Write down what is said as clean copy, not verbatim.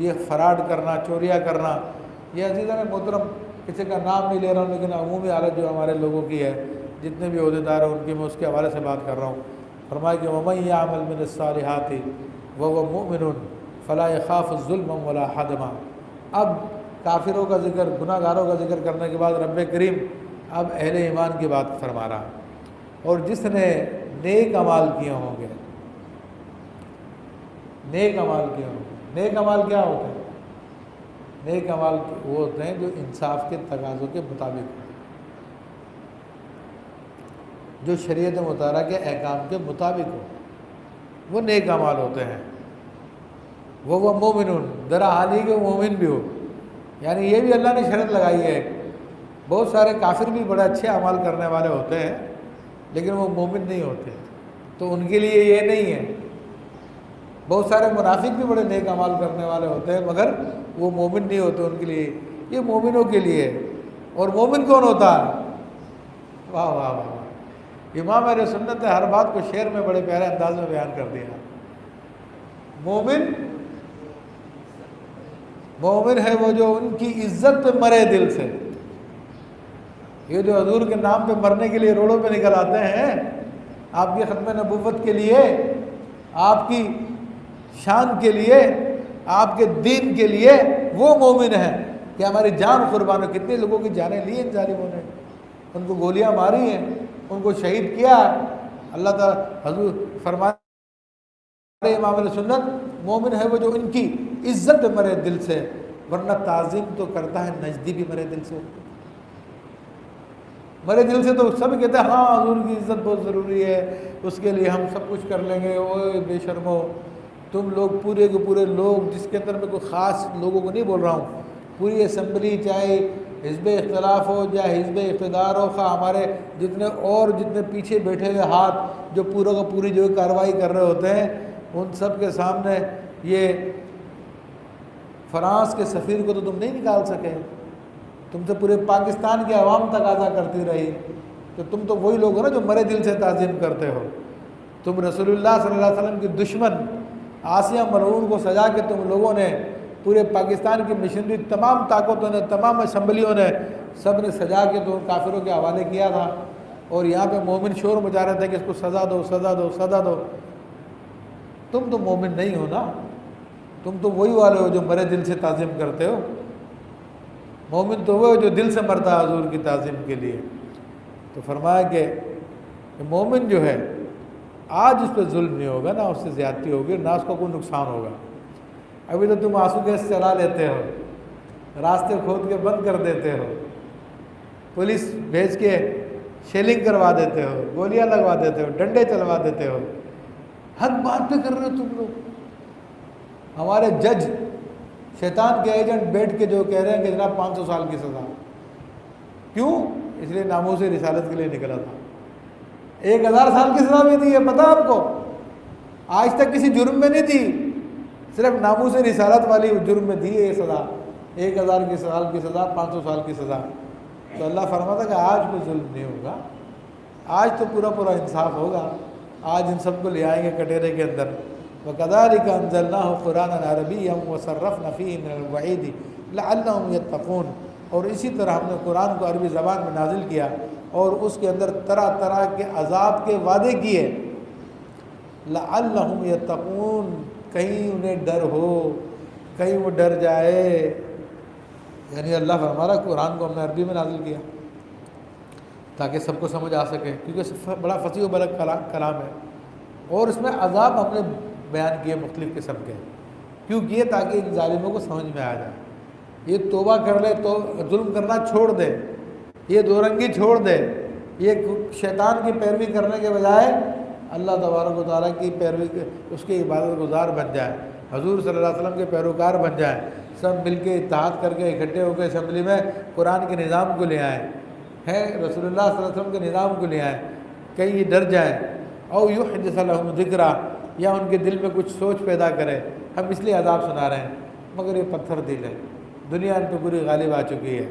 یہ فراڈ کرنا، چوریاں کرنا، یہ عزیزان محترم کسی کا نام نہیں لے رہا ہوں، لیکن عمومی حالت جو ہمارے لوگوں کی ہے، جتنے بھی عہدیدار ہیں ان کی میں اس کے حوالے سے بات کر رہا ہوں۔ فرمایا کہ وَمَن يَعْمَلْ مِنَ الصَّالِحَاتِ وَهُوَ مُؤْمِنٌ فَلَا يَخَافُ ظُلْمًا وَلَا حَدْمًا۔ اب کافروں کا ذکر، گناہ گاروں کا ذکر کرنے کے بعد رب کریم اب اہل ایمان کی بات فرما رہا ہے۔ اور جس نے نیک اعمال کیے ہوں گے، نیک اعمال کیے ہوں گے، نیک اعمال کیا ہوتے ہیں؟ نیک اعمال وہ ہوتے ہیں جو انصاف کے تقاضوں کے مطابق ہوں، جو شریعت مطالعہ کے احکام کے مطابق ہو، وہ نیک اعمال ہوتے ہیں۔ وہ مومنون، درا حال ہی کہ وہ مومن بھی ہو، یعنی یہ بھی اللہ نے شرط لگائی ہے۔ بہت سارے کافر بھی بڑے اچھے اعمال کرنے والے ہوتے ہیں لیکن وہ مومن نہیں ہوتے، تو ان کے لیے یہ نہیں ہے۔ بہت سارے منافق بھی بڑے نیک اعمال کرنے والے ہوتے ہیں مگر وہ مومن نہیں ہوتے، ان کے لیے یہ مومنوں کے لیے ہے۔ اور مومن کون ہوتا ہے؟ واہ واہ واہ، امام اہل سنت نے ہر بات کو شعر میں بڑے پیارے انداز میں بیان کر دیا۔ مومن ہے وہ جو ان کی عزت پہ مرے دل سے۔ یہ جو حضور کے نام پہ مرنے کے لیے روڈوں پہ نکل آتے ہیں، آپ کی ختم نبوت کے لیے، آپ کی شان کے لیے، آپ کے دین کے لیے، وہ مومن ہیں کہ ہماری جان قربان ہو۔ کتنے لوگوں کی جانیں لی ان ظالموں نے، ان کو گولیاں ماری ہیں، ان کو شہید کیا۔ اللہ تعالیٰ حضور فرماتے امام علیہ سنت، مومن ہے وہ جو ان کی عزت مرے دل سے، ورنہ تعظیم تو کرتا ہے نجدی بھی مرے دل سے۔ مرے دل سے تو سب کہتے ہیں ہاں حضور کی عزت بہت ضروری ہے، اس کے لیے ہم سب کچھ کر لیں گے۔ اوے بے شرمو، تم لوگ پورے کے پورے لوگ، جس کے اندر میں کوئی خاص لوگوں کو نہیں بول رہا ہوں، پوری اسمبلی، چاہے حزب اختلاف ہو یا حزب اقتدار ہو، خواہ ہمارے جتنے پیچھے بیٹھے ہوئے ہاتھ جو پورا کا پوری جو کارروائی کر رہے ہوتے ہیں، ان سب کے سامنے یہ فرانس کے سفیر کو تو تم نہیں نکال سکے، تم سے پورے پاکستان کی عوام تقاضا کرتی رہی، تو تم تو وہی لوگ ہو نا جو مرے دل سے تعظیم کرتے ہو۔ تم رسول اللہ صلی اللہ علیہ وسلم کی دشمن آسیہ ملعون کو سجا کے تم لوگوں نے پورے پاکستان کی مشنری، تمام طاقتوں نے، تمام اسمبلیوں نے، سب نے سجا کے تو کافروں کے حوالے کیا تھا، اور یہاں پہ مومن شور مچا رہے تھے کہ اس کو سزا دو، سزا دو، سزا دو۔ تم تو مومن نہیں ہو نا، تم تو وہی والے ہو جو مرے دل سے تعظیم کرتے ہو۔ مومن تو وہ ہے جو دل سے مرتا ہے حضور کی تعظیم کے لیے۔ تو فرمایا کہ مومن جو ہے آج اس پہ ظلم نہیں ہوگا، نہ اس سے زیادتی ہوگی، نہ اس کو کوئی نقصان ہوگا۔ ابھی تو تم آنسو گیس چلا لیتے ہو، راستے کھود کے بند کر دیتے ہو، پولیس بھیج کے شیلنگ کروا دیتے ہو، گولیاں لگوا دیتے ہو، ڈنڈے چلوا دیتے ہو، حق بات پہ کر رہے ہو تم لوگ۔ ہمارے جج شیطان کے ایجنٹ بیٹھ کے جو کہہ رہے ہیں کہ جناب 500 سال کی سزا، کیوں؟ اس لیے ناموس رسالت کے لیے نکلا تھا۔ 1000 سال کی سزا بھی دی ہے، پتہ آپ کو؟ آج تک کسی جرم میں نہیں دی، صرف ناموس رسالت والی جرم میں دی ہے یہ سزا، 1000 سال کی سزا، 500 سال کی سزا۔ تو اللہ فرماتا کہ آج کوئی ظلم نہیں ہوگا، آج تو پورا پورا انصاف ہوگا، آج ان سب کو لے آئیں گے کٹہرے کے اندر۔ وَكَذَلِكَ أَنزَلْنَاهُ قُرْآنًا عَرَبِيًّا وَصَرَّفْنَا فِيهِ مِنَ الْوَعِيدِ لَعَلَّهُمْ يَتَّقُونَ۔ اور اسی طرح ہم نے قرآن کو عربی زبان میں نازل کیا اور اس کے اندر طرح طرح کے عذاب کے وعدے کیے، لَعَلَّهُمْ يَتَّقُونَ، کہیں انہیں ڈر ہو، کہیں وہ ڈر جائے۔ یعنی اللہ فرما رہا قرآن کو ہم نے عربی میں نازل کیا تاکہ سب کو سمجھ آ سکے، کیونکہ بڑا فصیح و بلغ کلام ہے، اور اس میں عذاب ہم نے بیان کیے مختلف قسم کے، کیوں کیے؟ تاکہ ان ظالموں کو سمجھ میں آ جائے، یہ توبہ کر لے، تو ظلم کرنا چھوڑ دے، یہ دو رنگی چھوڑ دے، یہ شیطان کی پیروی کرنے کے بجائے اللہ تبارک و تعالیٰ کی پیروی، اس کے عبادت گزار بن جائے، حضور صلی اللہ علیہ وسلم کے پیروکار بن جائے، سب مل کے اتحاد کر کے اکٹھے ہو کے اسمبلی میں قرآن کے نظام کو لے آئیں، ہے رسول اللہ صلی اللہ علیہ وسلم کے نظام کو لے آئیں، کہیں یہ ڈر جائیں، او یحدث لهم ذکرا، یا ان کے دل میں کچھ سوچ پیدا کرے، ہم اس لیے عذاب سنا رہے ہیں، مگر یہ پتھر دل ہے، دنیا ان پہ پوری غالب آ چکی ہے۔